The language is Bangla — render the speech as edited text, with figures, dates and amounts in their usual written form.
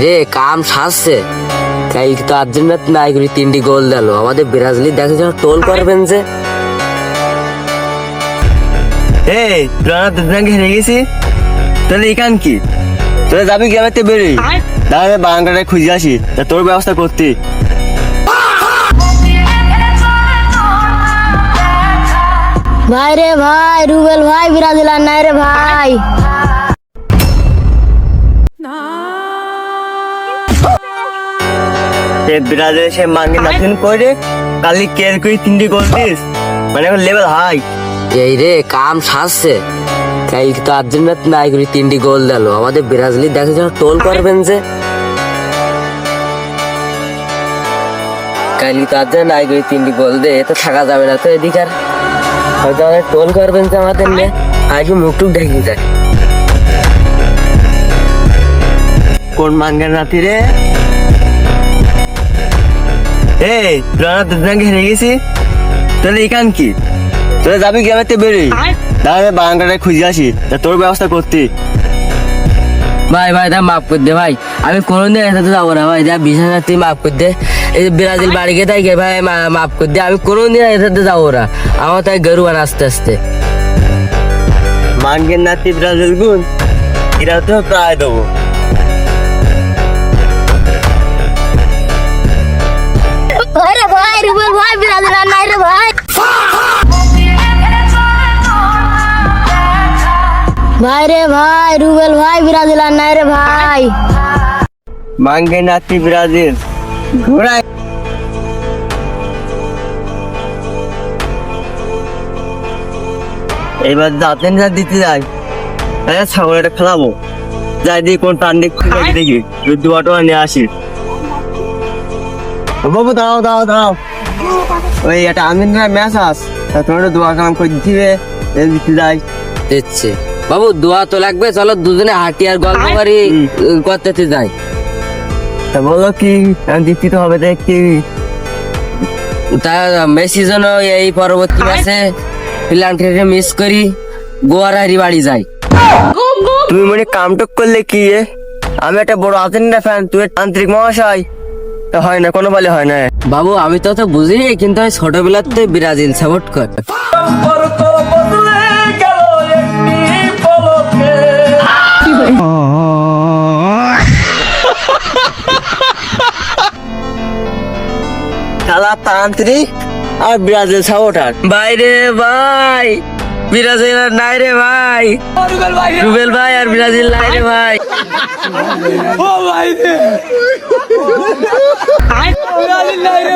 রে কাম সাজছে তাই তো আর্জেন্টিনা নাই করে 3টি গোল দিল। আমাদের ব্রাজিল দেখে যখন টোল করবেন যে তোরা দুজনকে হেরে গেছি, তাহলে এখান কি তোরা যাবি গেমেতে বেরোই তাহলে বাংলাটা খুঁজে আসি, তা তোর ব্যবস্থা করতে। ভাই রে ভাই, রুবেল ভাই ব্রাজিল আর নাই রে ভাই। ব্রাজিল সে মাঙ্গে নাচন করে কালি কেয়ার করে 3টি গোল দিস, মানে এখন লেভেল হাই। এই রে কাম সাজছে তাই তো আর্জেন্টিনা নাই করে 3টি গোল দিল। আমাদের ব্রাজিল দেখে যখন টোল করবেন যে কালি তো আর্জেন্টিনা নাই করে 3টি গোল দে, তো থাকা যাবে না তো এদিকে আর হয়তো আমাদের টোল করবেন যে আমাদের নিয়ে আগে মুখটুক ঢেকে যায়। কোন মাঙ্গের রাতি রে? তোরা দুজনকে হেরে গেছি, তাহলে এখান কি তোরা যাবি গেমেতে বেরোই তাহলে বাংলাটা খুঁজে আসি, তা তোর ব্যবস্থা করতে। ভাই ভাই তা মাফ করে দে ভাই, আমি কোনোদিন এটাতে যাবো না ভাই, যা বিশাল তুই মাফ করে দে। এই ব্রাজিল বাড়ি গিয়ে তাই ভাই মাফ করে দে, আমি কোনোদিন এটাতে যাবো না, আমার তাই গরুয়ান আস্তে আস্তে। মাঙ্গের নাতি ব্রাজিল গুণ এরা তো প্রায় দেবো। ভাই রে ভাই, রুবেল ভাই ব্রাজিল আর নাই রে ভাই। ভাই রে ভাই, রুবেল ভাই ব্রাজিল আর নাই রে ভাই। মাঙ্গের নাতি ব্রাজিল ঘোড়ায় এবার দাঁতেন যা দিতে যাই, ছাগলটা খেলাবো, যাই দিয়ে কোন টান্ডে খুঁজে দেখি দুয়াটো নিয়ে আসি। বাবু দাঁড়াও দাঁড়াও দাঁড়াও, ওই একটা আর্জেন্টিনার ম্যাচ আস, তোমার দোয়া কালাম করে দিতে দিতে যাই। দিচ্ছে বাবু দোয়া তো লাগবে, চলো দুজনে হাঁটি আর গল্প করি করতে যাই। তা বলো কি দিতে তো হবে দেখি। তা মেসি যেন এই পরবর্তী ম্যাচে প্ল্যান্টে মিস করি গোয়ার হারি বাড়ি যাই। তুমি মনে কামটক করলে কি আমি একটা বড় আর্জেন্টিনা ফ্যান, তুই তান্ত্রিক মহাশয়, তা হয় না, কোনো বলে হয় না। বাবু আমি তো বুঝিনি, কিন্তু আমি ছোটবেলাতে ব্রাজিল সাপোর্ট কর। খেলা তান্ত্রিক আর ব্রাজিল সাপোর্টার। বাইরে ভাই ব্রাজিল আর নাই রে ভাই, রুবেল ভাই আর ব্রাজিল নাই রে ভাই। ও ভাই রে ব্রাজিল নাই রে